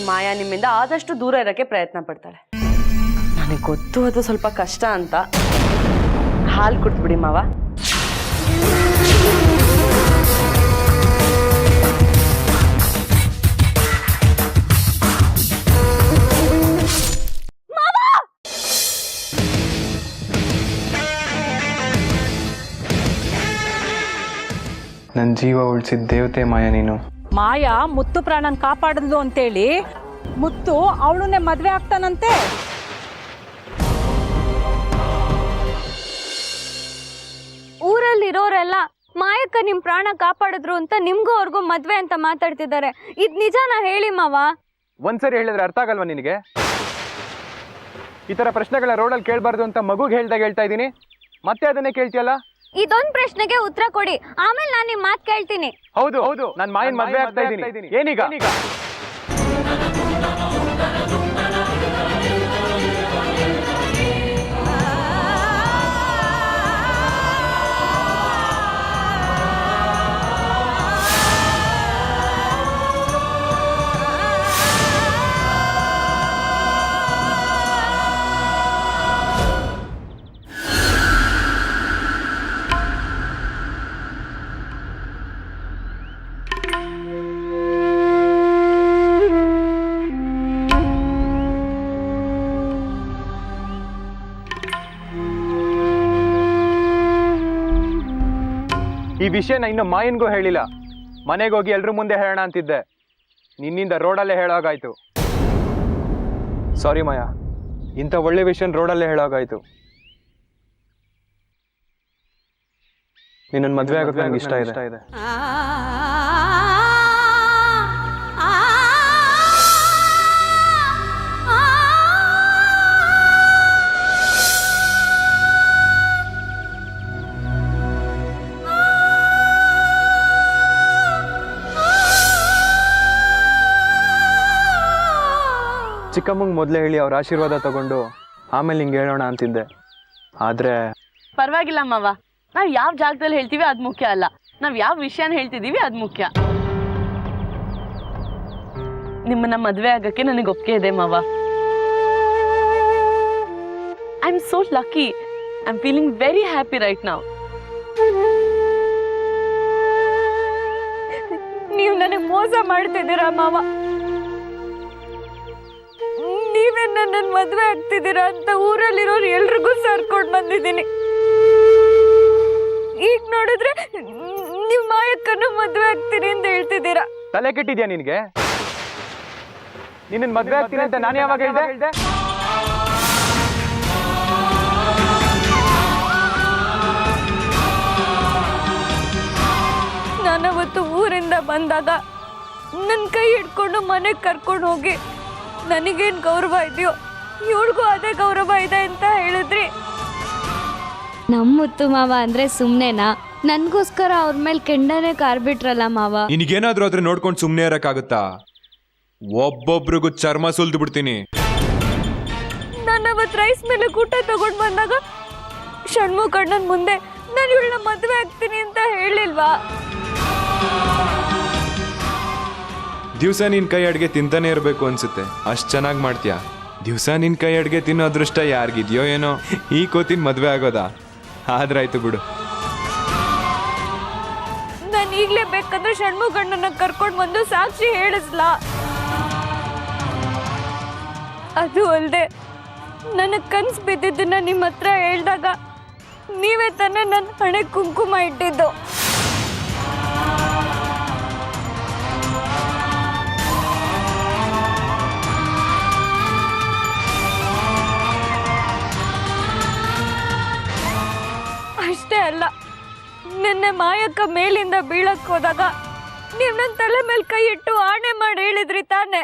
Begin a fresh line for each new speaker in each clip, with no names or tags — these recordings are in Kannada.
ಮಾಯಾ ನಿಮ್ಮಿಂದ ಆದಷ್ಟು ದೂರ ಇರೋಕ್ಕೆ ಪ್ರಯತ್ನ ಪಡ್ತಾಳೆ. ನನಗೆ ಗೊತ್ತು ಅದು ಸ್ವಲ್ಪ ಕಷ್ಟ ಅಂತ. ಹಾಲು ಕುಡ್ದ್ಬಿಡಿ ಮಾವ.
ನನ್ನ ಜೀವ ಉಳಿಸಿದ ದೇವತೆ ಮಾಯಾ ನೀನು.
ಮಾಯಾ ಮುತ್ತು ಪ್ರಾಣನ್ ಕಾಪಾಡಿದ್ಲು ಅಂತೇಳಿ ಮುತ್ತು ಅವಳನ್ನೇ ಮದ್ವೆ ಆಗ್ತಾನಂತೆ.
ಊರಲ್ಲಿರೋರೆಲ್ಲ ಮಾಯಕ್ಕ ನಿಮ್ ಪ್ರಾಣ ಕಾಪಾಡಿದ್ರು ಅಂತ ನಿಮ್ಗೂ ಅವ್ರಿಗೂ ಮದ್ವೆ ಅಂತ ಮಾತಾಡ್ತಿದ್ದಾರೆ. ಇದ್ ನಿಜಾನ ಹೇಳಿ ಮಾವ.
ಒಂದ್ಸರಿ ಹೇಳಿದ್ರೆ ಅರ್ಥ ಆಗಲ್ವಾ ನಿನಗೆ? ಈ ತರ ಪ್ರಶ್ನೆಗಳ ರೋಡಲ್ಲಿ ಕೇಳಬಾರ್ದು ಅಂತ ಮಗುಗೆ ಹೇಳ್ತಾ ಇದ್ದೀನಿ, ಮತ್ತೆ ಅದನ್ನೇ ಕೇಳ್ತೀಯಲ್ಲ?
ಇದೊಂದ್ ಪ್ರಶ್ನೆಗೆ ಉತ್ತರ ಕೊಡಿ, ಆಮೇಲೆ ನಾನು ನಿಮ್ ಮಾತು ಕೇಳ್ತೀನಿ.
ಹೌದು ಹೌದು, ನಾನು ಮಾಯನ್ ಮದ್ವೆ ಆಗ್ತಾ ಇದ್ದೀನಿ. ಏನೀಗ? ಈ ವಿಷಯನ ಇನ್ನು ಮಾಯನ್ಗೂ ಹೇಳಿಲ್ಲ. ಮನೆಗೆ ಹೋಗಿ ಎಲ್ರ ಮುಂದೆ ಹೇಳೋಣ ಅಂತಿದ್ದೆ, ನಿನ್ನಿಂದ ರೋಡಲ್ಲೇ ಹೇಳೋಗಾಯ್ತು. ಸಾರಿ ಮಾಯಾ, ಇಂಥ ಒಳ್ಳೆ ವಿಷಯನ ರೋಡಲ್ಲೇ ಹೇಳೋಗಾಯ್ತು. ನಿನ್ನ ಮದುವೆ ಆಗೋದು ನನಗೆ ಇಷ್ಟ ಇದೆ. ಚಿಕ್ಕಮ್ಮಂಗೆ ಮೊದಲೇ ಹೇಳಿ ಅವ್ರ ಆಶೀರ್ವಾದ ತಗೊಂಡು ಆಮೇಲೆ ನಿಂಗೆ ಹೇಳೋಣ ಅಂತಿದ್ದೆ. ಆದರೆ
ಪರವಾಗಿಲ್ಲ ಮಾವ, ನಾವು ಯಾವ ಜಾಗದಲ್ಲಿ ಹೇಳ್ತೀವಿ ಅದು ಮುಖ್ಯ ಅಲ್ಲ, ನಾವು ಯಾವ ವಿಷಯನ ಹೇಳ್ತಿದ್ದೀವಿ ಅದು ಮುಖ್ಯ. ನಿಮ್ಮನ್ನ ಮದುವೆ ಆಗಕ್ಕೆ ನನಗೆ ಒಪ್ಪಿಗೆ ಇದೆ ಮಾವ. I am so lucky. I am feeling very happy right now.
ನೀವು ನನಗೆ ಮೋಸ ಮಾಡ್ತಿದ್ದೀರಾ ಮಾವ. ನೀವೇ ನನ್ನ ಮದ್ವೆ ಆಗ್ತಿದ್ದೀರಾ ಅಂತ ಊರಲ್ಲಿರೋರು ಎಲ್ರಿಗೂ ಸರ್ಕೊಂಡು ಬಂದಿದ್ದೀನಿ. ಈಗ ನೋಡಿದ್ರೆ ನೀವು ಮಾಯಕ್ಕನ್ನು ಮದ್ವೆ ಆಗ್ತೀರಿ ಅಂತ ಹೇಳ್ತಿದ್ದೀರಾ.
ತಲೆ ಕೆಟ್ಟಿದ್ಯಾ ನಿನಗೆ? ನಿನ್ನ ಮದ್ವೆ ಆಗ್ತೀನಿ ಅಂತ ನಾನು ಯಾವಾಗ ಹೇಳ್ದೆ?
ನಾನವತ್ತು ಊರಿಂದ ಬಂದಾಗ ನನ್ನ ಕೈ ಹಿಡ್ಕೊಂಡು ಮನೆಗೆ ಕರ್ಕೊಂಡು ಹೋಗಿ ನನಗೇನು ಗೌರವ ಇದೆಯೋ ಇವಳಿಗೂ ಅದೇ ಗೌರವ ಇದೆ ಅಂತ ಹೇಳಿದ್ರಿ.
ನಮ್ಮ ಮುತ್ತು ಮಾವ ಅಂದ್ರೆ ಸುಮ್ನೆನಾ? ನನ್ಗೋಸ್ಕರ ಅವ್ರ ಮೇಲೆ ಕೆಂಡನೆ ಕಾರ್ಬಿಟ್ರಲ್ಲ ಮಾವ.
ನಿನಗೇನಾದ್ರೂ ಆದ್ರೆ ನೋಡ್ಕೊಂಡು ಸುಮ್ನೆ ಇರಕ್ಕಾಗುತ್ತಾ? ಒಬ್ಬೊಬ್ರಿಗೂ ಚರ್ಮ ಸುಲ್ದು ಬಿಡ್ತೀನಿ.
ನಾನು ಅವತ್ತು ರೈಸ್ ಮೇಲೆ ಊಟ ತಗೊಂಡು ಬಂದಾಗ ಷಣ್ಮುಖಣ್ಣನ ಮುಂದೆ ನಾನು ಇವಳನ್ನ ಮದುವೆ ಆಗ್ತೀನಿ ಅಂತ ಹೇಳಿಲ್ವಾ?
ದಿವಸ ನಿನ್ ಕೈ ಅಡ್ಗೆ ತಿಂತಾನೆ ಇರಬೇಕು ಅನ್ಸುತ್ತೆ, ಅಷ್ಟ್ ಚೆನ್ನಾಗಿ ಮಾಡ್ತೀಯಾ. ದಿವಸ ನಿನ್ ಕೈ ಅಡ್ಗೆ ತಿನ್ನೋ ಅದೃಷ್ಟ ಯಾರಿಗಿದ್ಯೋ ಏನೋ. ಈ ಕೋತಿನ ಮದ್ವೆ ಆಗೋದಾ? ಆದ್ರಾಯ್ತು ಬಿಡು.
ನಾನು ಈಗಲೇ ಬೇಕಂದ್ರೆ ಷಣ್ಮುಖಣ್ಣನ ಕರ್ಕೊಂಡು ಬಂದು ಸಾಕ್ಷಿ ಹೇಳಿಸ್ಲಾ? ಅದು ಅಲ್ಲದೆ ನನಗೆ ಕನ್ಸು ಬಿದ್ದಿದ್ದನ್ನ ನಿಮ್ಮ ಹತ್ರ ಹೇಳಿದಾಗ ನೀವೇ ತಾನೇ ನನ್ನ ಹಣೆ ಕುಂಕುಮ ಇಟ್ಟಿದ್ದು. ಅಷ್ಟೇ ಅಲ್ಲ, ನಿನ್ನೆ ಮಾಯಕ್ಕ ಮೇಲಿಂದ ಬೀಳಕ್ ಹೋದಾಗ ನೀವು ನನ್ನ ತಲೆ ಮೇಲೆ ಕೈ ಇಟ್ಟು ಆಣೆ ಮಾಡಿ ಹೇಳಿದ್ರಿ ತಾನೆ.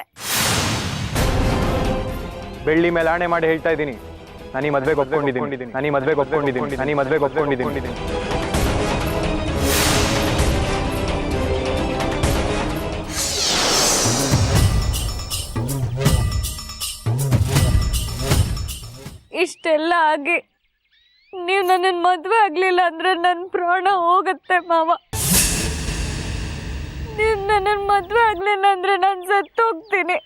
ಬೆಳ್ಳಿ ಮೇಲೆ ಆಣೆ ಮಾಡಿ ಹೇಳ್ತಾ ಇದ್ದೀನಿ, ನಾನು ಈ ಮದ್ವೆಗೆ ಒಪ್ಕೊಂಡಿದ್ದೀನಿ.
ಇಷ್ಟೆಲ್ಲ ಆಗಿ ನೀವು ನನ್ನನ್ನು ಮದುವೆ ಆಗ್ಲಿಲ್ಲ ಅಂದ್ರೆ ನನ್ನ ಪ್ರಾಣ ಹೋಗುತ್ತೆ ಮಾವ. ನೀವು ನನ್ನನ್ನು ಮದುವೆ ಆಗ್ಲಿಲ್ಲ ಅಂದ್ರೆ ನಾನು ಸತ್ತೋಗ್ತೀನಿ.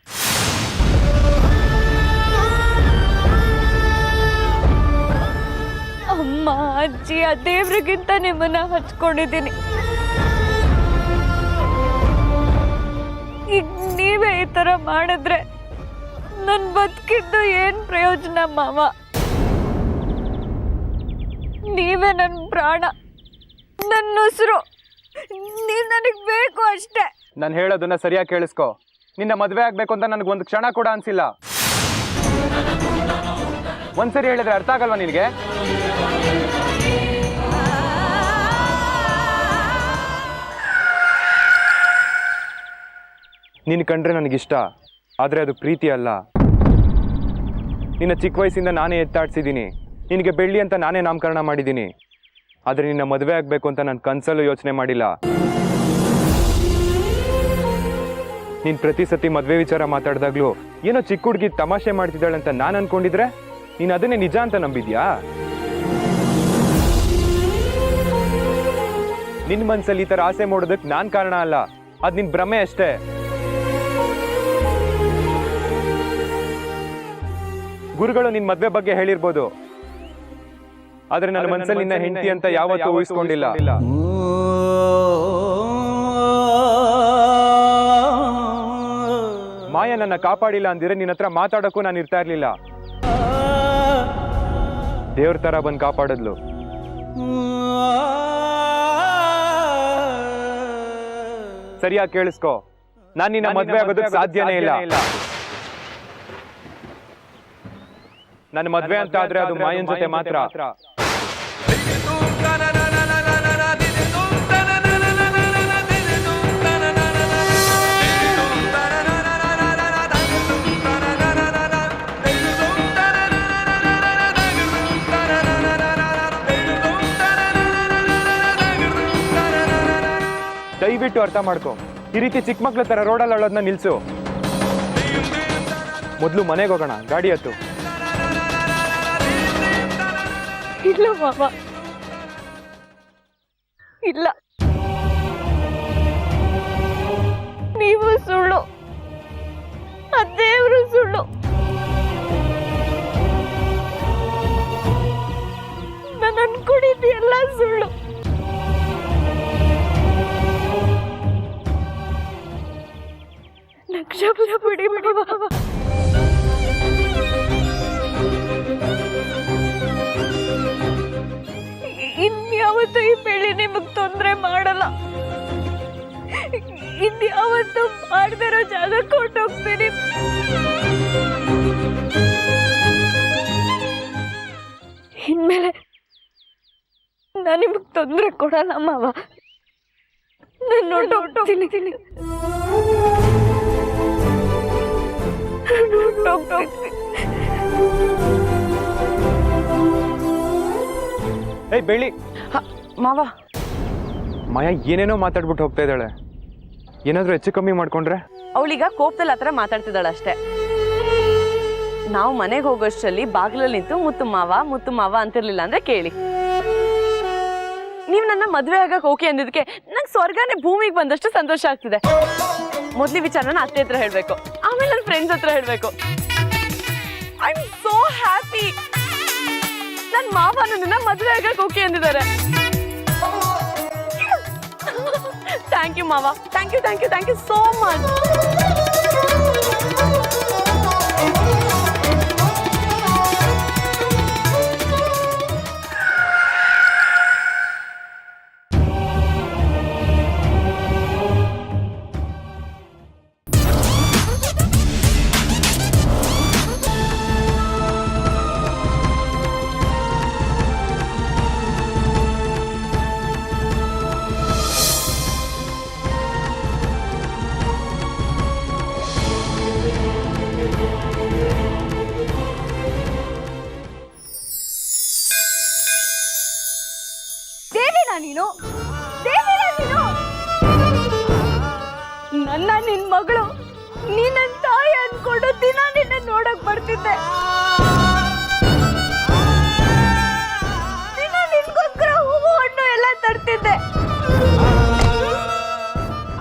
ಅಜ್ಜಿ ಆ ದೇವ್ರಿಗಿಂತ ನಿಮ್ಮನ್ನ ಹಚ್ಕೊಂಡಿದ್ದೀನಿ. ಈಗ ನೀವೇ ಈ ತರ ಮಾಡಿದ್ರೆ ನನ್ ಬದುಕಿದ್ದು ಏನ್ ಪ್ರಯೋಜನ ಮಾವ? ನೀವೇ ನನ್ನ ಪ್ರಾಣ, ನನ್ನ ಉಸಿರು. ನೀವ್ ನನಗ್ ಬೇಕು ಅಷ್ಟೇ.
ನಾನು ಹೇಳೋದನ್ನ ಸರಿಯಾಗಿ ಕೇಳಿಸ್ಕೊ. ನಿನ್ನ ಮದುವೆ ಆಗ್ಬೇಕು ಅಂತ ನನಗೊಂದು ಕ್ಷಣ ಕೂಡ ಅನ್ಸಿಲ್ಲ. ಒಂದ್ಸರಿ ಹೇಳಿದ್ರೆ ಅರ್ಥ ಆಗಲ್ವಾ ನಿನಗೆ? ನೀನು ಕಂಡ್ರೆ ನನಗಿಷ್ಟ, ಆದರೆ ಅದು ಪ್ರೀತಿ ಅಲ್ಲ. ನಿನ್ನ ಚಿಕ್ಕ ವಯಸ್ಸಿಂದ ನಾನೇ ಎತ್ತಾಡ್ಸಿದ್ದೀನಿ, ನಿನಗೆ ಬೆಳ್ಳಿ ಅಂತ ನಾನೇ ನಾಮಕರಣ ಮಾಡಿದ್ದೀನಿ. ಆದರೆ ನಿನ್ನ ಮದುವೆ ಆಗಬೇಕು ಅಂತ ನಾನು ಕನಸಲ್ಲೂ ಯೋಚನೆ ಮಾಡಿಲ್ಲ. ನೀನು ಪ್ರತಿ ಸತಿ ಮದುವೆ ವಿಚಾರ ಮಾತಾಡಿದಾಗ್ಲೂ ಏನೋ ಚಿಕ್ಕ ಹುಡುಗಿ ತಮಾಷೆ ಮಾಡ್ತಿದ್ದಾಳೆ ಅಂತ ನಾನು ಅನ್ಕೊಂಡಿದ್ರೆ ನೀನು ಅದನ್ನೇ ನಿಜ ಅಂತ ನಂಬಿದ್ಯಾ? ನಿನ್ನ ಮನಸ್ಸಲ್ಲಿ ಈ ಥರ ಆಸೆ ಮಾಡೋದಕ್ಕೆ ನಾನು ಕಾರಣ ಅಲ್ಲ, ಅದು ನಿನ್ನ ಭ್ರಮೆ ಅಷ್ಟೇ. ಗುರುಗಳು ನಿನ್ನ ಮದುವೆ ಬಗ್ಗೆ ಹೇಳಿರ್ಬೋದು, ಆದ್ರೆ ನನ್ನ ಮನಸ್ಸಲ್ಲಿ ನಿನ್ನ ಹೆಂಡತಿ ಅಂತ ಯಾವತ್ತೂ ಊಹಿಸ್ಕೊಂಡಿಲ್ಲ. ಮಾಯ ನನ್ನ ಕಾಪಾಡಿಲ್ಲ ಅಂದಿದ್ರೆ ನಿನ್ನ ಹತ್ರ ಮಾತಾಡೋಕ್ಕೂ ನಾನು ಇರ್ತಾ ಇರ್ಲಿಲ್ಲ. ದೇವ್ರ ತರ ಬಂದು ಕಾಪಾಡಿದ್ಲು. ಸರಿಯಾಗಿ ಕೇಳಿಸ್ಕೊ, ನಾನು ನಿನ್ನ ಮದುವೆ ಆಗೋದಕ್ಕೆ ಸಾಧ್ಯನೇ ಇಲ್ಲ. ನನ್ನ ಮದುವೆ ಅಂತ ಆದ್ರೆ ಅದು ಮಾಯನ್ ಜೊತೆ ಮಾತ್ರ. ದಯವಿಟ್ಟು ಅರ್ಥ ಮಾಡ್ಕೊ, ಈ ರೀತಿ ಚಿಕ್ಕ ಮಕ್ಳ ತರ ರೋಡಲ್ಲಿ ಅಳೋದನ್ನ ನಿಲ್ಸು. ಮೊದಲು ಮನೆಗೆ ಹೋಗೋಣ, ಗಾಡಿ ಹತ್ತು.
ಇಲ್ಲ ಮಾವ, ಇಲ್ಲ. ನೀವು ಸುಳ್ಳು, ಆ ದೇವರು ಸುಳ್ಳು. ನಾನು ಅನ್ಕೊಂಡಿದ್ದೆಲ್ಲ ಸುಳ್ಳು. ಕ್ಷಮಿಸ ಬಿಡಿ ಬಿಡಿ ಮಾವ. ಇನ್ಯಾವತ್ತೂ ಈ ಬೆಳ್ಳಿ ನಿಮಗ್ ತೊಂದರೆ ಮಾಡಲ್ಲ. ಇನ್ಯಾವತ್ತೂ ಮಾಡದಿರೋ ಜಾಗಕ್ಕೆ ಹೊರಟೋಗ್ತೀನಿ. ಇನ್ಮೇಲೆ ನಾನು ನಿಮಗ್ ತೊಂದರೆ ಕೊಡಲ್ಲ ಮಾವ. ನಾನು ಹೊರಟೋಗ್ತೀನಿ.
ಏಯ್ ಬೆಳ್ಳಿ,
ಮಾವ,
ಮಾಯ ಏನೇನೋ ಮಾತಾಡ್ಬಿಟ್ಟು ಹೋಗ್ತಾ ಇದ್ದಾಳೆ. ಏನಾದ್ರೂ ಹೆಚ್ಚು ಕಮ್ಮಿ ಮಾಡ್ಕೊಂಡ್ರೆ?
ಅವಳೀಗ ಕೋಪದಲ್ಲಿ ಆತರ ಮಾತಾಡ್ತಿದ್ದಾಳೆ ಅಷ್ಟೇ. ನಾವು ಮನೆಗೆ ಹೋಗೋಷ್ಟರಲ್ಲಿ ಬಾಗಿಲಲ್ಲಿ ನಿಂತು ಮುತ್ತು ಮಾವ ಅಂತಿರ್ಲಿಲ್ಲ ಅಂದ್ರೆ ಕೇಳಿ. ನೀವು ನನ್ನ ಮದುವೆ ಆಗಕ್ಕೆ ಓಕೆ ಅಂದಿದ್ದಕ್ಕೆ ನಂಗೆ ಸ್ವರ್ಗನೇ ಭೂಮಿಗೆ ಬಂದಷ್ಟು ಸಂತೋಷ ಆಗ್ತಿದೆ. ಮೊದಲಿ ವಿಚಾರನ ಅತ್ತೆ ಹತ್ರ ಹೇಳ್ಬೇಕು, ಆಮೇಲೆ ನನ್ನ ಫ್ರೆಂಡ್ಸ್ ಹತ್ರ ಹೇಳ್ಬೇಕು. I am so happy. ನನ್ನ ಮಾವ ನನ್ನ ಮದುವೆ ಆಗಕ್ಕೆ ಓಕೆ ಅಂದಿದ್ದಾರೆ. ಥ್ಯಾಂಕ್ ಯು ಮಾವ, ಥ್ಯಾಂಕ್ ಯು ಸೋ ಮಚ್.
ನೀನು ನನ್ನ ನಿನ್ ಮಗಳು, ನೀ ನನ್ನ ತಾಯಿ ಅನ್ಕೊಂಡು ದಿನ ನಿನ್ನ ನೋಡಕ್ ಬರ್ತಿದ್ದೆ. ದಿನ ನಿನ್ಗೋಸ್ಕರ ಹೂವು ಹಣ್ಣು ಎಲ್ಲ ತರ್ತಿದ್ದೆ.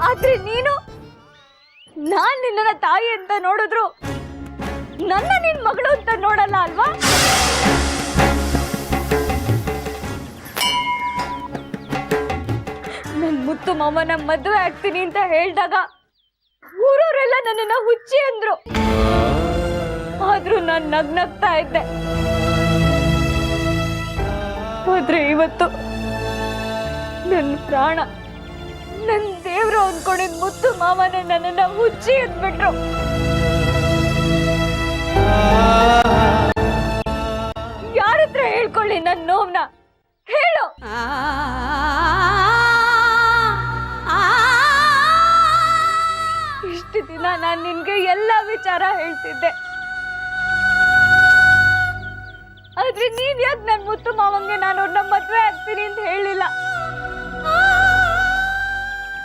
ಆದ್ರೆ ನೀನು, ನಾನ್ ನಿನ್ನ ತಾಯಿ ಅಂತ ನೋಡಿದ್ರು ನನ್ನ ನಿನ್ ಮಗಳು ಅಂತ ನೋಡಲ್ಲ ಅಲ್ವಾ? ಮಾವನ ಮದುವೆ ಆಗ್ತೀನಿ ಅಂತ ಹೇಳಿದಾಗ ಊರವರೆಲ್ಲ ನನ್ನನ್ನ ಹುಚ್ಚಿ ಅಂದ್ರು. ಆದ್ರೂ ನಾನು ನಗ್ನಗ್ತಾ ಇದ್ದೆ. ಆದ್ರೆ ಇವತ್ತು ನನ್ನ ಪ್ರಾಣ, ನನ್ನ ದೇವ್ರು ಅಂದ್ಕೊಂಡಿದ್ ಮುತ್ತು ಮಾವನೇ ನನ್ನನ್ನ ಹುಚ್ಚಿ ಅಂದ್ಬಿಟ್ರು. ಯಾರತ್ರ ಹೇಳ್ಕೊಳ್ಳಿ ನನ್ನ ನೋವ್ನ? ಹೇಳು. ಇಷ್ಟು ದಿನ ನಾನು ನಿನ್ಗೆ ಎಲ್ಲ ವಿಚಾರ ಹೇಳ್ತಿದ್ದೆ. ಆದ್ರೆ ನೀನ್ ಯಾಕೆ ನನ್ ಮುತ್ತು ಮಾವಂಗೆ ನಾನು ಅವ್ರನ್ನ ಮದ್ವೆ ಆಗ್ತೀನಿ ಅಂತ ಹೇಳಿಲ್ಲ?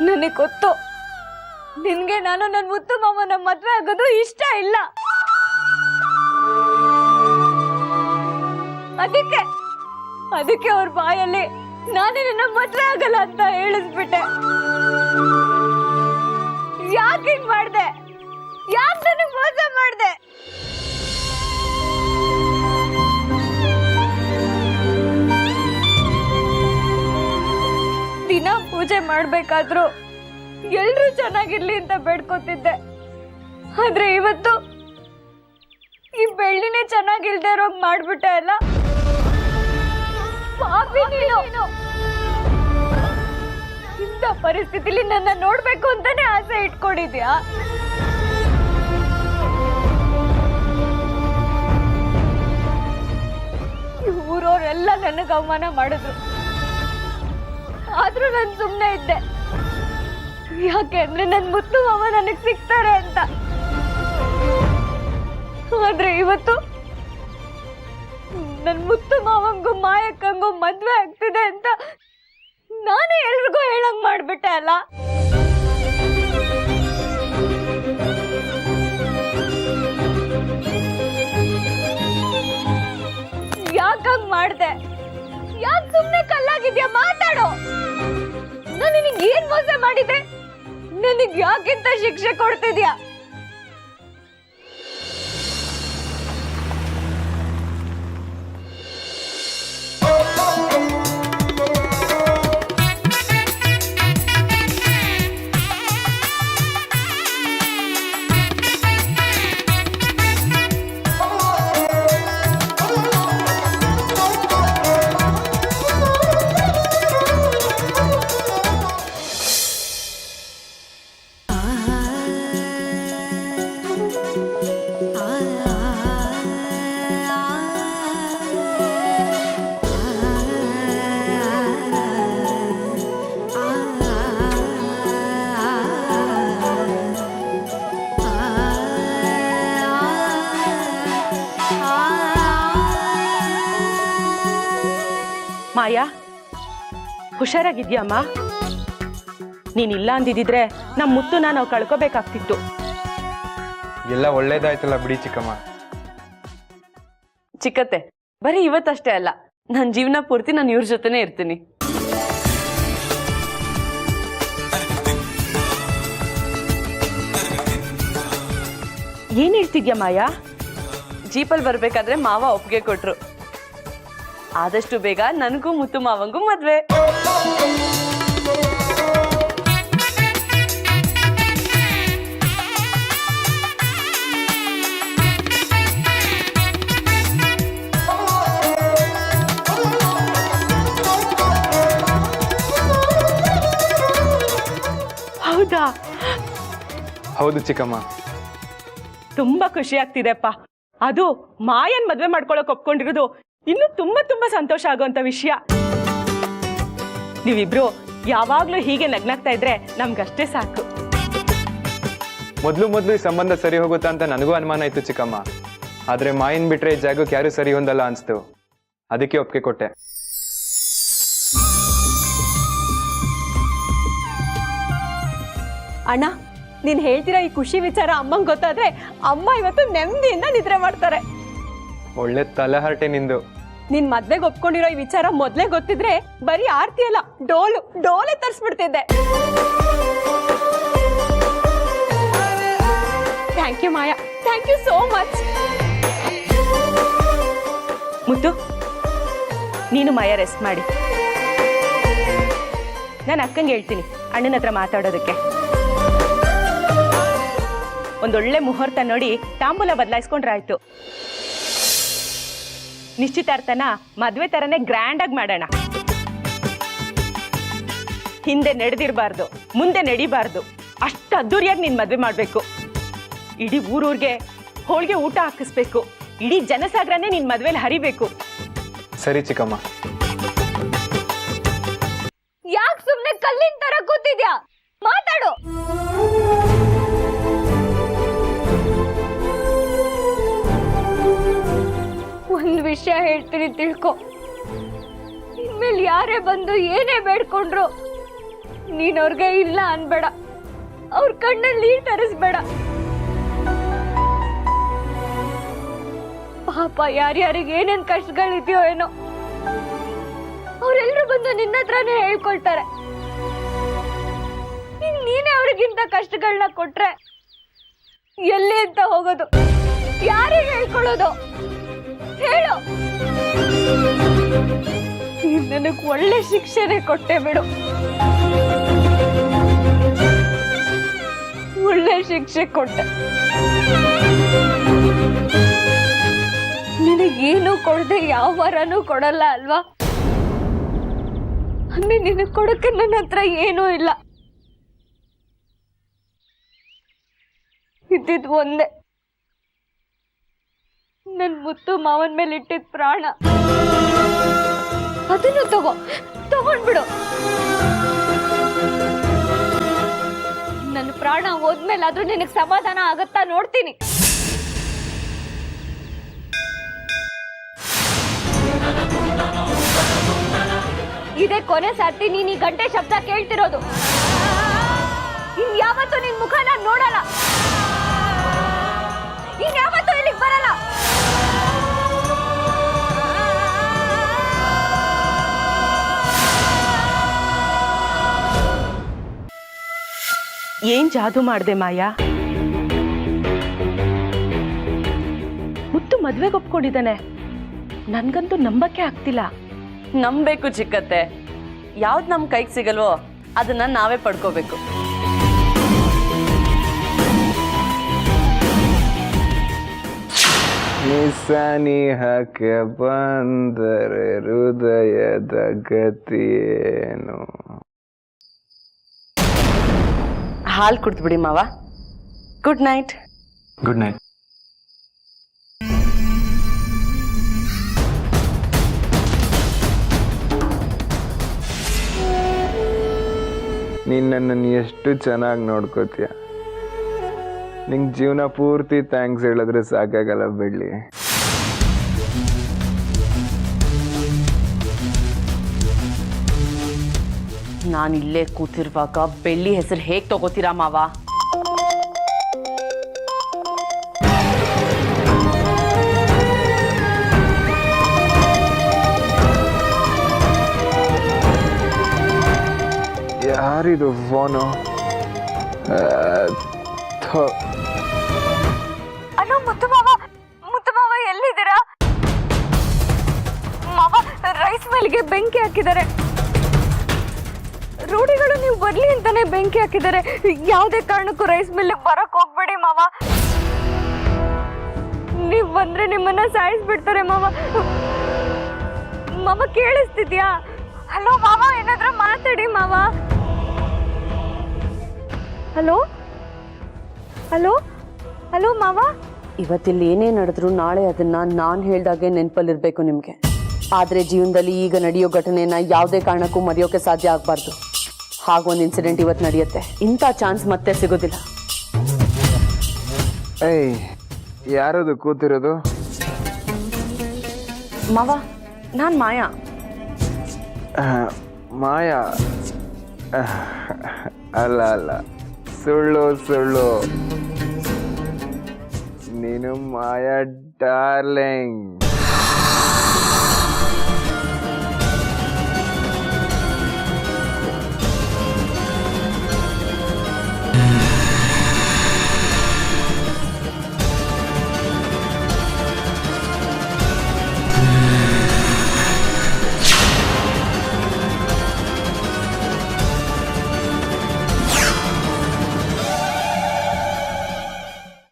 ನನಗೆ ಗೊತ್ತು ನಿನ್ಗೆ ನಾನು ನನ್ ಮುತ್ತು ಮಾವನ ಮದ್ವೆ ಆಗೋದು ಇಷ್ಟ ಇಲ್ಲ. ಅದಕ್ಕೆ ಅವ್ರ ಬಾಯಲ್ಲಿ ನಾನೇ ನನ್ನ ಮದ್ವೆ ಆಗಲ್ಲ ಅಂತ ಹೇಳಿಸ್ಬಿಟ್ಟೆ. ಯಾಕೆ ಹಿಂಗ್ ಮಾಡ್ದೆ? ಯಾಕೆ ನನಗೆ ಮೋಸ ಮಾಡ್ದೆ? ದಿನ ಪೂಜೆ ಮಾಡ್ಬೇಕಾದ್ರು ಎಲ್ರೂ ಚೆನ್ನಾಗಿರ್ಲಿ ಅಂತ ಬೇಡ್ಕೋತಿದ್ದೆ. ಆದ್ರೆ ಇವತ್ತು ಈ ಬೆಳ್ಳಿನೇ ಚೆನ್ನಾಗಿಲ್ದೇ ಇರೋಗ್ ಮಾಡ್ಬಿಟ್ಟೆ ಅಲ್ಲ. ಪಾಪಿ ನೀನು. ಇಂಥ ಪರಿಸ್ಥಿತಿಲಿ ನನ್ನ ನೋಡ್ಬೇಕು ಅಂತಾನೆ ಆಸೆ ಇಟ್ಕೊಂಡಿದ್ಯಾ? ಊರವರೆಲ್ಲ ನನಗೆ ಅವಮಾನ ಮಾಡಿದ್ರು. ಆದ್ರೂ ನಾನು ಸುಮ್ಮನೆ ಇದ್ದೆ. ಯಾಕೆ ಅಂದ್ರೆ ನನ್ ಮುತ್ತು ಮಾವ ನನಗ್ ಸಿಗ್ತಾರೆ ಅಂತ. ಆದ್ರೆ ಇವತ್ತು ನನ್ ಮುತ್ತು ಮಾವಂಗೂ ಮಾಯಕ್ಕಂಗೂ ಮದ್ವೆ ಆಗ್ತಿದೆ ಅಂತ ನಾನೇ ಎಲ್ರಿಗೂ ಹೇಳಂಗ್ ಮಾಡ್ಬಿಟ್ಟೆ ಅಲ್ಲ. ಯಾಕಂಗ್ ಮಾಡ್ದೆ? ಯಾಕೆ ಸುಮ್ನೆ ಕಲ್ಲಾಗಿದ್ಯಾ? ಮಾತಾಡೋ. ನಾನು ನಿನಗೆ ಏನ್ ಮೋಸ ಮಾಡಿದೆ? ನನಗೆ ಯಾಕಿಂತ ಶಿಕ್ಷೆ ಕೊಡ್ತಿದ್ಯಾ?
ಮಾಯಾ, ಹುಷಾರಾಗಿದ್ಯಮ್ಮ? ನೀನಿಲ್ಲ ಅಂದಿದ್ರೆ ನಮ್ಮ ಮುತ್ತುನ ನಾವು ಕಳ್ಕೋಬೇಕಾಗ್ತಿತ್ತು.
ಎಲ್ಲ ಒಳ್ಳೇದಾಯ್ತಲ್ಲ ಬಿಡಿ ಚಿಕ್ಕಮ್ಮ.
ಚಿಕ್ಕತ್ತೆ, ಬರೀ ಇವತ್ತಷ್ಟೇ ಅಲ್ಲ, ನನ್ನ ಜೀವನ ಪೂರ್ತಿ ನಾನು ಇವ್ರ ಜೊತೆನೇ ಇರ್ತೀನಿ. ಏನ್ ಹೇಳ್ತಿದ್ಯಾ ಮಾಯಾ? ಜೀಪಲ್ಲಿ ಬರ್ಬೇಕಾದ್ರೆ ಮಾವ ಒಪ್ಪಿಗೆ ಕೊಟ್ರು. ಆದಷ್ಟು ಬೇಗ ನನಗೂ ಮುತ್ತು ಮಾವಂಗೂ ಮದ್ವೆ. ಹೌದಾ?
ಹೌದು ಚಿಕ್ಕಮ್ಮ.
ತುಂಬಾ ಖುಷಿ ಆಗ್ತಿದೆಪ್ಪ. ಅದು ಮಾಯನ್ ಮದ್ವೆ ಮಾಡ್ಕೊಳಕ್ ಒಪ್ಕೊಂಡಿರೋದು ಇನ್ನು ತುಂಬಾ ತುಂಬಾ ಸಂತೋಷ ಆಗುವಂತ ವಿಷಯ. ನೀವಿಬ್ರು ಯಾವಾಗ್ಲೂ ಹೀಗೆ ನಗ್ನಾಗ್ತಾ ಇದ್ರೆ ನಮ್ಗಷ್ಟೇ ಸಾಕು.
ಮೊದ್ಲು ಈ ಸಂಬಂಧ ಸರಿ ಹೋಗುತ್ತಾ ಅಂತ ನನಗೂ ಅನುಮಾನ ಇತ್ತು ಚಿಕ್ಕಮ್ಮ. ಆದ್ರೆ ಮಾಯಿನ್ ಬಿಟ್ರೆ ಈ ಜಾಗಕ್ಕೆ ಯಾರು ಸರಿ ಹೊಂದಲ್ಲ ಅನ್ಸ್ತು. ಅದಕ್ಕೆ ಒಪ್ಪಿಗೆ ಕೊಟ್ಟೆ.
ಅಣ್ಣ, ನೀನ್ ಹೇಳ್ತಿರೋ ಈ ಖುಷಿ ವಿಚಾರ ಅಮ್ಮಂಗೆ ಗೊತ್ತಾದ್ರೆ ಅಮ್ಮ ಇವತ್ತು ನೆಮ್ಮದಿಯಿಂದ ನಿದ್ರೆ ಮಾಡ್ತಾರೆ.
ಒಳ್ಳೆ ತಲೆಹರಟೆ ನಿಂದು.
ನಿನ್ ಮದ್ವೆಗೆ ಒಪ್ಕೊಂಡಿರೋ ಈ ವಿಚಾರ ಮೊದ್ಲೇ ಗೊತ್ತಿದ್ರೆ ಬರೀ ಆರ್ತಿ ಅಲ್ಲ, ಡೋಲೆ ತರಿಸ್ಬಿಡ್ತಿದ್ದೆ. Thank you Maya, thank you so much.
Muthu, ನೀನು ಮಾಯಾ ರೆಸ್ಟ್ ಮಾಡಿ. ನಾನು ಅಕ್ಕಂಗೆ ಹೇಳ್ತೀನಿ ಅಣ್ಣನ ಹತ್ರ ಮಾತಾಡೋದಕ್ಕೆ. ಒಂದೊಳ್ಳೆ ಮುಹೂರ್ತ ನೋಡಿ ತಾಂಬೂಲ ಬದಲಾಯಿಸ್ಕೊಂಡ್ರಾಯ್ತು. ನಿಶ್ಚಿತಾರ್ಥನ ಮದ್ವೆ ತರನೇ ಗ್ರ್ಯಾಂಡ್ ಆಗಿ ಮಾಡೋಣ. ಹಿಂದೆ ನಡೆದಿರಬಾರ್ದು, ಮುಂದೆ ನಡಿಬಾರ್ದು, ಅಷ್ಟು ಅದ್ದೂರಿಯಾಗಿ ನೀನ್ ಮದ್ವೆ ಮಾಡ್ಬೇಕು. ಇಡೀ ಊರೂರ್ಗೆ ಹೋಳಿಗೆ ಊಟ ಹಾಕಿಸ್ಬೇಕು. ಇಡೀ ಜನಸಾಗರನೇ ನಿನ್ ಮದ್ವೆಲಿ ಹರಿಬೇಕು.
ಸರಿ ಚಿಕ್ಕಮ್ಮ.
ಯಾಕೆ ಸುಮ್ನೆ ಕಲ್ಲಿನ ತರ ಕೂತಿದ್ಯಾ? ಮಾತಾಡು. ಒಂದ್ ವಿಷಯ ಹೇಳ್ತೀನಿ ತಿಳ್ಕೊ. ಇನ್ಮೇಲೆ ಯಾರೇ ಬಂದು ಏನೇ ಬೇಡ್ಕೊಂಡ್ರು ನೀನ್ ಅವ್ರಿಗೆ ಇಲ್ಲ ಅನ್ಬೇಡ. ಅವ್ರ ಕಣ್ಣಲ್ಲಿ ನೀರ್ ತರಿಸ್ಬೇಡ. ಪಾಪ ಯಾರ್ಯಾರಿಗೆ ಏನೇನ್ ಕಷ್ಟಗಳಿದೆಯೋ ಏನೋ ಅವರೆಲ್ಲರೂ ಬಂದು ನಿನ್ನ ಹತ್ರನೇ ಹೇಳ್ಕೊಳ್ತಾರೆ. ನೀನೇ ಅವ್ರಿಗಿಂತ ಕಷ್ಟಗಳನ್ನ ಕೊಟ್ರೆ ಎಲ್ಲಿ ಅಂತ ಹೋಗೋದು? ಯಾರಿಗೆ ಹೇಳ್ಕೊಳ್ಳೋದು ಹೇಳು. ನನಗ್ ಒಳ್ಳೆ ಶಿಕ್ಷೆನೆ ಕೊಟ್ಟೆ ಬಿಡು. ಒಳ್ಳೆ ಶಿಕ್ಷೆ ಕೊಟ್ಟೆ. ನಿನಗೇನು ಕೊಡದೆ ಯಾವ ವರನೂ ಕೊಡಲ್ಲ ಅಲ್ವಾ? ಅಂದ್ರೆ ನಿನಗ್ ಕೊಡಕ್ಕೆ ನನ್ನ ಹತ್ರ ಏನೂ ಇಲ್ಲ. ಇದ್ದಿದ್ ಒಂದೇ, ನನ್ ಮುತ್ತು ಮಾವನ್ ಮೇಲೆ ಇಟ್ಟಿದ್ ಪ್ರಾಣ. ಅದನ್ನು ತಗೊಂಡ್ಬಿಡು. ನನ್ನ ಪ್ರಾಣ ಹೋದ್ಮೇಲಾದ್ರೂ ನಿನಗ್ ಸಮಾಧಾನ ಆಗತ್ತಾ ನೋಡ್ತೀನಿ. ಇದೇ ಕೊನೆ ಸರ್ತಿ ನೀನ್ ಈ ಗಂಟೆ ಶಬ್ದ ಕೇಳ್ತಿರೋದು. ಇನ್ಯಾವತ್ತೂ ನಿನ್ ಮುಖ ನಾನ್ ನೋಡಲ್ಲ. ಇನ್ಯಾವತ್ತೂ ಇಲ್ಲಿಗೆ ಬರಲ್ಲ.
ಏನ್ ಜಾದು ಮಾಡ್ದೆ ಮಾಯಾ? ಮುತ್ತು ಮದ್ವೆಗೆ ಒಪ್ಕೊಂಡಿದ್ದಾನೆ. ನನ್ಗಂತೂ ನಂಬಕ್ಕೆ ಆಗ್ತಿಲ್ಲ. ನಂಬೇಕು ಚಿಕ್ಕತ್ತೆ. ಯಾವ್ದು ನಮ್ ಕೈಗೆ ಸಿಗಲ್ವೋ ಅದನ್ನ ನಾವೇ ಪಡ್ಕೋಬೇಕು.
ನಿಸ್ಸನಿಹಕ್ಕೆ ಬಂದರೆ ಹೃದಯದ ಗತಿಯೇನು?
ಹಾಲು ಕುಡ್ದ್ಬಿಡಿ ಮಾವ. Good night.
Good night.
ನೀನು ನನ್ನನ್ನು ಎಷ್ಟು ಚೆನ್ನಾಗಿ ನೋಡ್ಕೋತೀಯ. ನಿಂಗೆ ಜೀವನ ಪೂರ್ತಿ ಥ್ಯಾಂಕ್ಸ್ ಹೇಳಿದ್ರೆ ಸಾಕಾಗಲ್ಲ ಬಿಡ್ಲಿ.
ನಾನು ಇಲ್ಲೇ ಕೂತಿರುವಾಗ ಬೆಳ್ಳಿ ಹೆಸರು ಹೇಗೆ ತಗೋತೀರಾ ಮಾವ?
ಯಾರಿದು ಫೋನು?
ಅಲೋ ಮುತ್ತು ಮಾವ ಎಲ್ಲಿದ್ದೀರಾ? ಮಾವ ರೈಸ್ ಮಿಲ್ಗೆ ಬೆಂಕಿ ಹಾಕಿದ್ದಾರೆ. ರೂಢಿಗಳು ನೀವು ಬರ್ಲಿ ಅಂತಾನೆ ಬೆಂಕಿ ಹಾಕಿದ್ದಾರೆ. ಯಾವುದೇ ಕಾರಣಕ್ಕೂ ರೈಸ್ ಮಿಲ್ ಬರಕ್ ಹೋಗ್ಬೇಡಿ ಮಾವ. ನೀವ್ ಬಂದ್ರೆ ನಿಮ್ಮನ್ನ ಸಾಯಿಸ್ಬಿಡ್ತಾರೆ ಮಾವ. ಮಾವ ಕೇಳಿಸ್ತಿದ್ಯಾ? ಹಲೋ ಮಾವ, ಏನಾದ್ರೂ ಮಾತಾಡಿ ಮಾವ. ಹಲೋ ಹಲೋ ಹಲೋ ಮಾವ.
ಇವತ್ತಿಲ್ಲಿ ಏನೇ ನಡೆದ್ರು ನಾಳೆ ಅದನ್ನ ನಾನು ಹೇಳ್ದಾಗೆ ನೆನಪಲ್ಲಿರ್ಬೇಕು ನಿಮ್ಗೆ. ಆದ್ರೆ ಜೀವನದಲ್ಲಿ ಈಗ ನಡೆಯೋ ಘಟನೆನ ಯಾವುದೇ ಕಾರಣಕ್ಕೂ ಮರೆಯೋಕೆ ಸಾಧ್ಯ ಆಗ್ಬಾರ್ದು. ಹಾಗೊಂದು ಇನ್ಸಿಡೆಂಟ್ ಇವತ್ತು ನಡೆಯುತ್ತೆ. ಇಂಥ ಚಾನ್ಸ್ ಮತ್ತೆ ಸಿಗೋದಿಲ್ಲ.
ಏಯ್, ಯಾರದು ಕೂತಿರೋದು?
ಮಾವ, ನಾನು ಮಾಯಾ.
ಮಾಯಾ? ಅಲ್ಲ, ಸುಳ್ಳು. ನೀನು ಮಾಯಾ ಡಾರ್ಲಿಂಗ್.